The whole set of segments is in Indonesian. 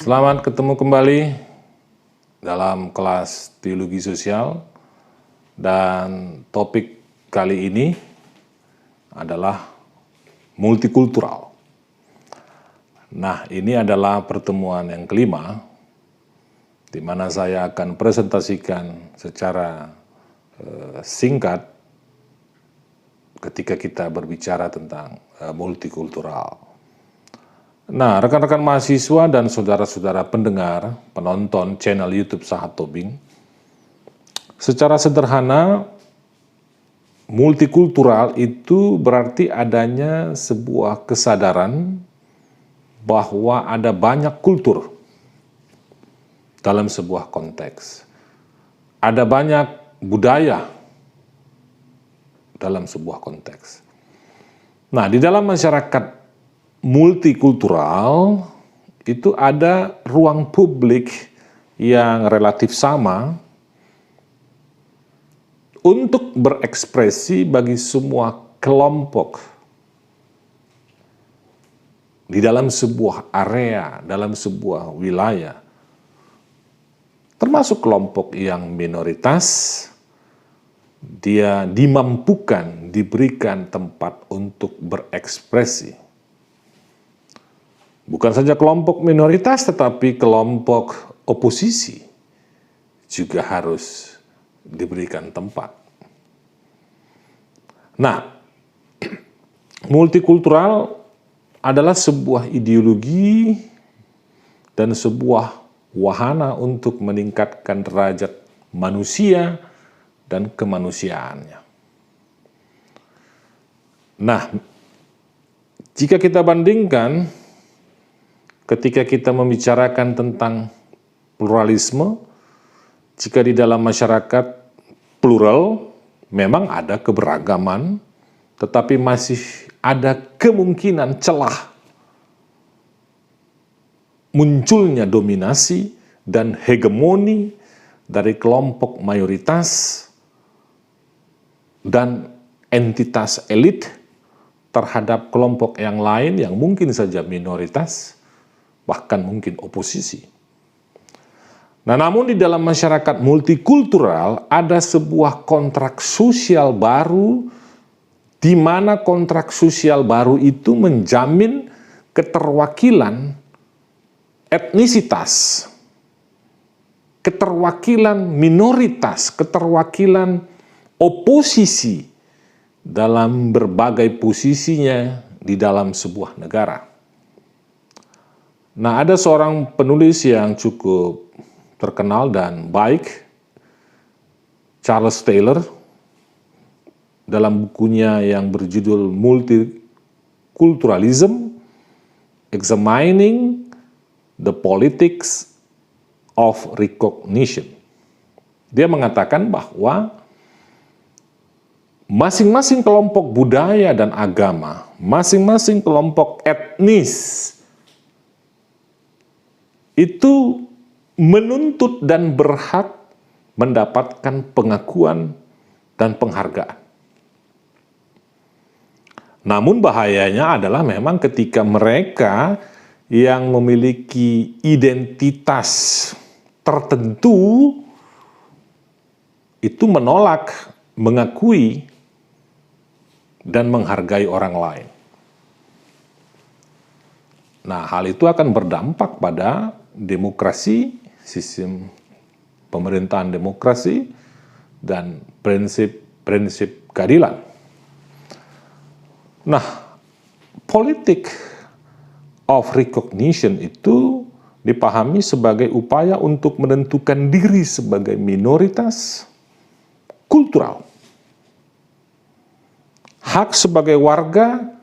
Selamat ketemu kembali dalam kelas Teologi Sosial, dan topik kali ini adalah multikultural. Nah, ini adalah pertemuan yang kelima di mana saya akan presentasikan secara singkat ketika kita berbicara tentang multikultural. Nah, rekan-rekan mahasiswa dan saudara-saudara pendengar, penonton channel YouTube Sahat Tobing, secara sederhana, multikultural itu berarti adanya sebuah kesadaran bahwa ada banyak kultur dalam sebuah konteks. Ada banyak budaya dalam sebuah konteks. Nah, di dalam masyarakat multikultural itu ada ruang publik yang relatif sama untuk berekspresi bagi semua kelompok di dalam sebuah area, dalam sebuah wilayah, termasuk kelompok yang minoritas. Dia dimampukan, diberikan tempat untuk berekspresi. Bukan saja kelompok minoritas, tetapi kelompok oposisi juga harus diberikan tempat. Nah, multikultural adalah sebuah ideologi dan sebuah wahana untuk meningkatkan derajat manusia dan kemanusiaannya. Nah, jika kita bandingkan ketika kita membicarakan tentang pluralisme, jika di dalam masyarakat plural, memang ada keberagaman, tetapi masih ada kemungkinan celah munculnya dominasi dan hegemoni dari kelompok mayoritas dan entitas elit terhadap kelompok yang lain yang mungkin saja minoritas, bahkan mungkin oposisi. Nah, namun di dalam masyarakat multikultural ada sebuah kontrak sosial baru, di mana kontrak sosial baru itu menjamin keterwakilan etnisitas, keterwakilan minoritas, keterwakilan oposisi dalam berbagai posisinya di dalam sebuah negara. Nah, ada seorang penulis yang cukup terkenal dan baik, Charles Taylor, dalam bukunya yang berjudul Multiculturalism, Examining the Politics of Recognition. Dia mengatakan bahwa masing-masing kelompok budaya dan agama, masing-masing kelompok etnis, itu menuntut dan berhak mendapatkan pengakuan dan penghargaan. Namun bahayanya adalah memang ketika mereka yang memiliki identitas tertentu itu menolak, mengakui, dan menghargai orang lain. Nah, hal itu akan berdampak pada demokrasi, sistem pemerintahan demokrasi, dan prinsip-prinsip keadilan. Nah, politik of recognition itu dipahami sebagai upaya untuk menentukan diri sebagai minoritas kultural. Hak sebagai warga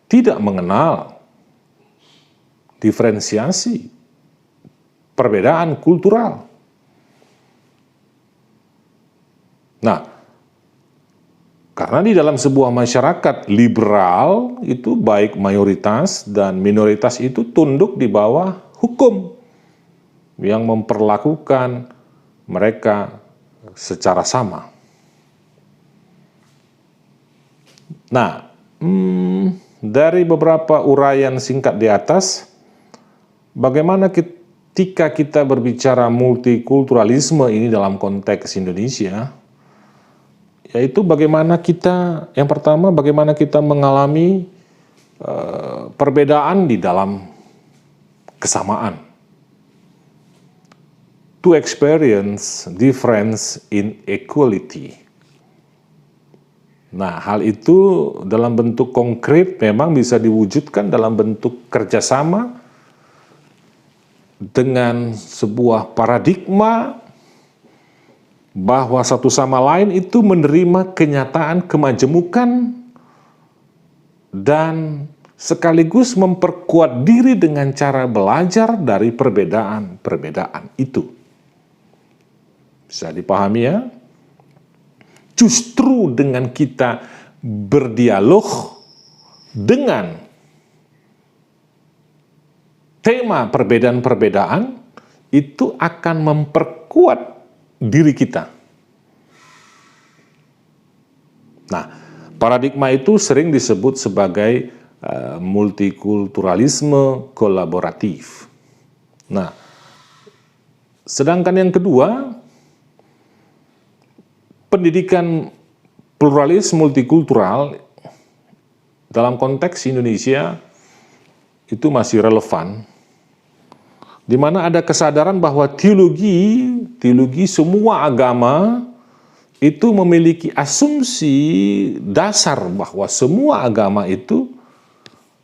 tidak mengenal diferensiasi, perbedaan kultural. Nah, karena di dalam sebuah masyarakat liberal itu baik mayoritas dan minoritas itu tunduk di bawah hukum yang memperlakukan mereka secara sama. Nah, dari beberapa uraian singkat di atas, bagaimana ketika kita berbicara multikulturalisme ini dalam konteks Indonesia, yaitu bagaimana kita, yang pertama, bagaimana kita mengalami perbedaan di dalam kesamaan. To experience difference in equality. Nah, hal itu dalam bentuk konkret memang bisa diwujudkan dalam bentuk kerjasama dengan sebuah paradigma bahwa satu sama lain itu menerima kenyataan kemajemukan dan sekaligus memperkuat diri dengan cara belajar dari perbedaan-perbedaan itu. Bisa dipahami ya? Justru dengan kita berdialog dengan tema perbedaan-perbedaan, itu akan memperkuat diri kita. Nah, paradigma itu sering disebut sebagai multikulturalisme kolaboratif. Nah, sedangkan yang kedua, pendidikan pluralis multikultural dalam konteks Indonesia itu masih relevan, di mana ada kesadaran bahwa teologi semua agama itu memiliki asumsi dasar bahwa semua agama itu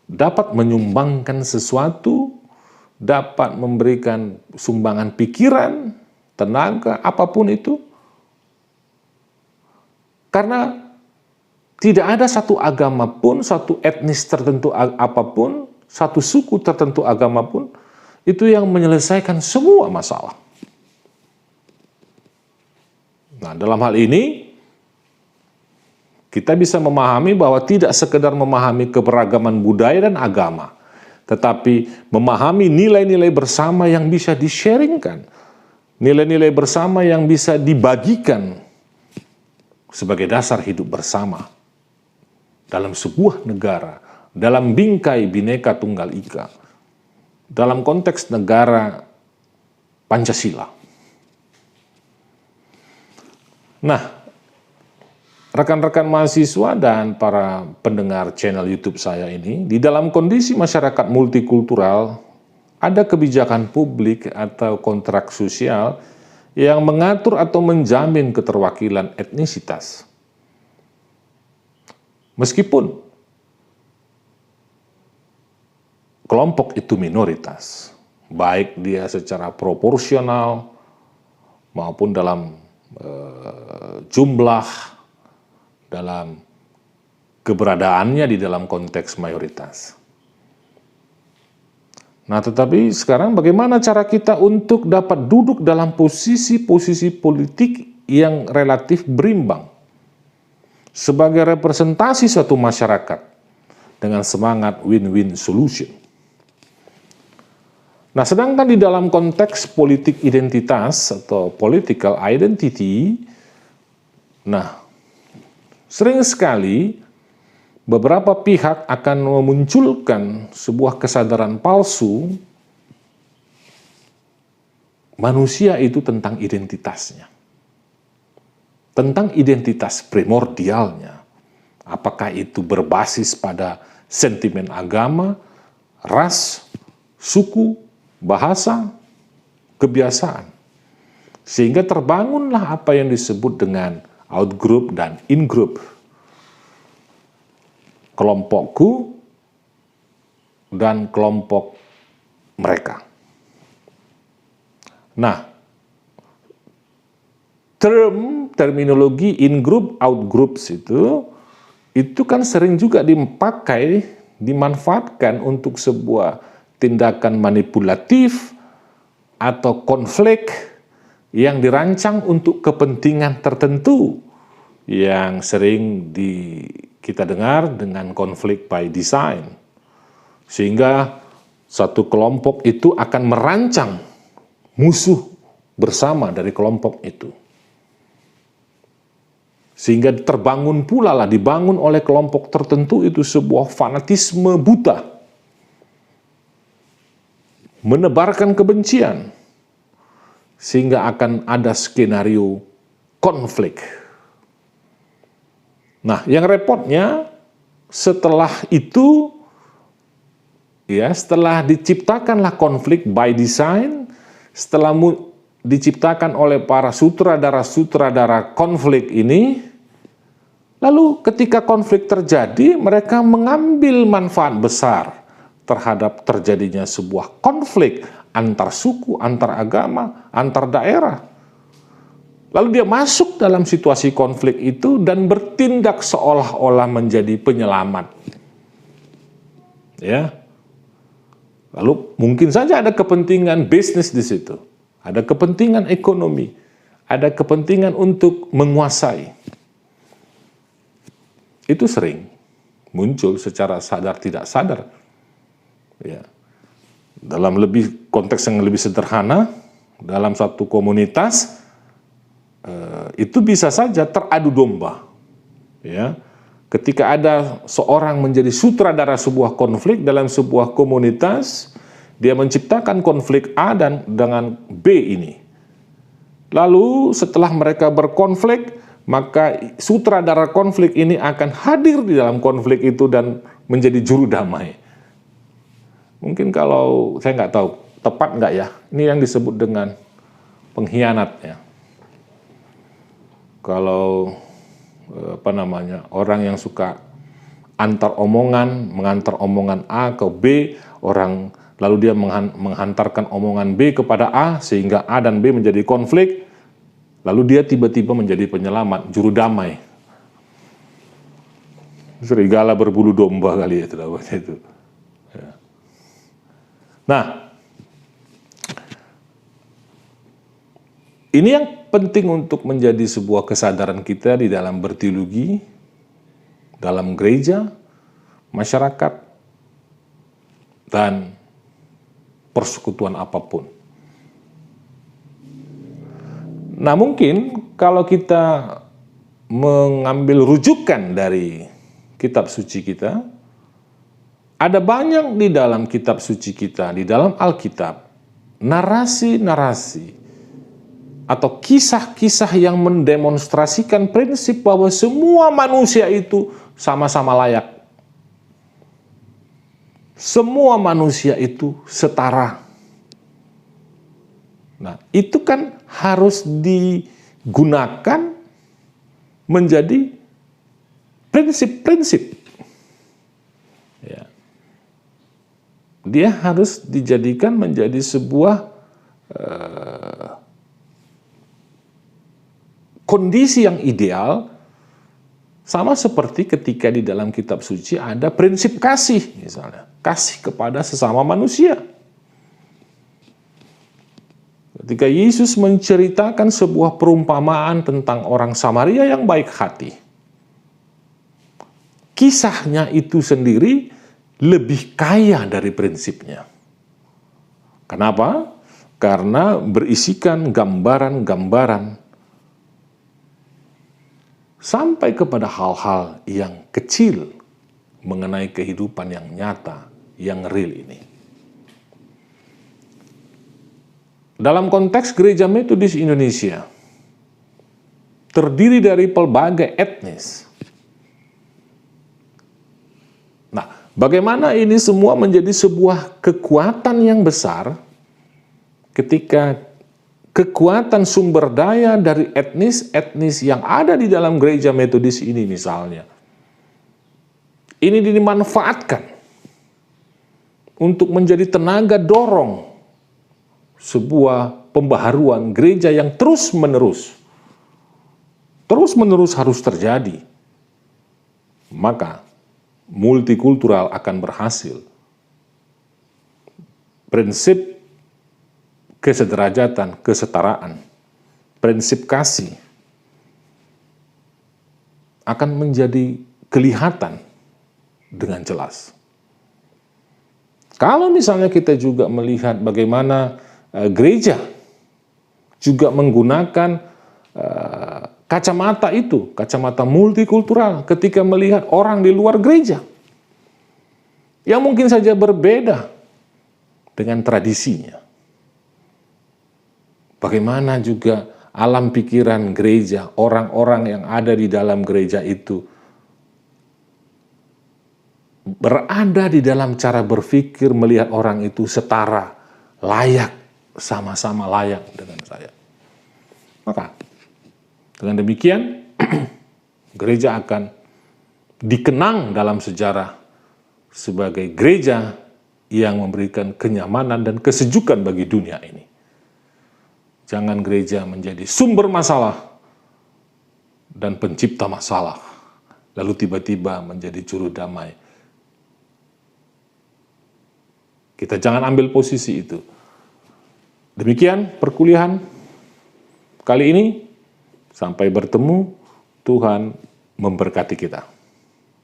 dapat menyumbangkan sesuatu, dapat memberikan sumbangan pikiran, tenaga, apapun itu. Karena tidak ada satu agama pun, satu etnis tertentu apapun, satu suku tertentu agama pun, itu yang menyelesaikan semua masalah. Nah, dalam hal ini, kita bisa memahami bahwa tidak sekedar memahami keberagaman budaya dan agama, tetapi memahami nilai-nilai bersama yang bisa di-sharingkan, nilai-nilai bersama yang bisa dibagikan sebagai dasar hidup bersama dalam sebuah negara, dalam bingkai Bhinneka Tunggal Ika, dalam konteks negara Pancasila. Nah, rekan-rekan mahasiswa dan para pendengar channel YouTube saya ini, di dalam kondisi masyarakat multikultural, ada kebijakan publik atau kontrak sosial yang mengatur atau menjamin keterwakilan etnisitas. Meskipun kelompok itu minoritas, baik dia secara proporsional maupun dalam jumlah, dalam keberadaannya di dalam konteks mayoritas. Nah, tetapi sekarang bagaimana cara kita untuk dapat duduk dalam posisi-posisi politik yang relatif berimbang sebagai representasi suatu masyarakat dengan semangat win-win solution. Nah, sedangkan di dalam konteks politik identitas atau political identity, nah, sering sekali beberapa pihak akan memunculkan sebuah kesadaran palsu manusia itu tentang identitasnya, tentang identitas primordialnya, apakah itu berbasis pada sentimen agama, ras, suku, bahasa, kebiasaan, sehingga terbangunlah apa yang disebut dengan out-group dan in-group. Kelompokku dan kelompok mereka. Nah, terminologi in-group, out-groups itu kan sering juga dimanfaatkan untuk sebuah tindakan manipulatif atau konflik yang dirancang untuk kepentingan tertentu yang sering kita dengar dengan konflik by design, sehingga satu kelompok itu akan merancang musuh bersama dari kelompok itu, sehingga dibangun oleh kelompok tertentu itu sebuah fanatisme buta menebarkan kebencian, sehingga akan ada skenario konflik. Nah, yang repotnya setelah itu, ya, setelah diciptakanlah konflik by design, setelah diciptakan oleh para sutradara-sutradara konflik ini, lalu ketika konflik terjadi, mereka mengambil manfaat besar terhadap terjadinya sebuah konflik antar suku, antar agama, antar daerah. Lalu dia masuk dalam situasi konflik itu dan bertindak seolah-olah menjadi penyelamat. Ya. Lalu mungkin saja ada kepentingan bisnis di situ. Ada kepentingan ekonomi. Ada kepentingan untuk menguasai. Itu sering muncul secara sadar tidak sadar. Ya. Dalam konteks yang lebih sederhana, dalam satu komunitas, itu bisa saja teradu domba. Ya. Ketika ada seorang menjadi sutradara sebuah konflik dalam sebuah komunitas, dia menciptakan konflik A dengan B ini. Lalu setelah mereka berkonflik, maka sutradara konflik ini akan hadir di dalam konflik itu dan menjadi juru damai. Mungkin kalau saya nggak tahu tepat nggak ya, ini yang disebut dengan pengkhianat ya. Kalau orang yang suka mengantar omongan A ke B, lalu dia menghantarkan omongan B kepada A sehingga A dan B menjadi konflik, lalu dia tiba-tiba menjadi penyelamat, juru damai. Serigala berbulu domba kali ya, itu. Ya. Nah, ini yang penting untuk menjadi sebuah kesadaran kita di dalam berteologi, dalam gereja, masyarakat, dan persekutuan apapun. Nah, mungkin kalau kita mengambil rujukan dari kitab suci kita, ada banyak di dalam kitab suci kita, di dalam Alkitab, narasi-narasi atau kisah-kisah yang mendemonstrasikan prinsip bahwa semua manusia itu sama-sama layak. Semua manusia itu setara. Nah, itu kan harus digunakan menjadi prinsip-prinsip. Ya. Dia harus dijadikan menjadi sebuah kondisi yang ideal, sama seperti ketika di dalam kitab suci ada prinsip kasih, misalnya kasih kepada sesama manusia. Ketika Yesus menceritakan sebuah perumpamaan tentang orang Samaria yang baik hati, kisahnya itu sendiri lebih kaya dari prinsipnya. Kenapa? Karena berisikan gambaran-gambaran sampai kepada hal-hal yang kecil mengenai kehidupan yang nyata, yang real ini. Dalam konteks Gereja Metodis Indonesia, terdiri dari pelbagai etnis. Nah, bagaimana ini semua menjadi sebuah kekuatan yang besar ketika kekuatan sumber daya dari etnis-etnis yang ada di dalam Gereja Metodis ini misalnya, ini dimanfaatkan untuk menjadi tenaga dorong sebuah pembaharuan gereja yang terus-menerus harus terjadi. Maka multikultural akan berhasil. Prinsip kesederajatan, kesetaraan, prinsip kasih akan menjadi kelihatan dengan jelas. Kalau misalnya kita juga melihat bagaimana gereja juga menggunakan kacamata multikultural ketika melihat orang di luar gereja yang mungkin saja berbeda dengan tradisinya. Bagaimana juga alam pikiran gereja, orang-orang yang ada di dalam gereja itu berada di dalam cara berpikir melihat orang itu setara, layak, sama-sama layak dengan saya. Maka dengan demikian gereja akan dikenang dalam sejarah sebagai gereja yang memberikan kenyamanan dan kesejukan bagi dunia ini. Jangan gereja menjadi sumber masalah dan pencipta masalah, lalu tiba-tiba menjadi juru damai. Kita jangan ambil posisi itu. Demikian perkuliahan kali ini. Sampai bertemu, Tuhan memberkati kita.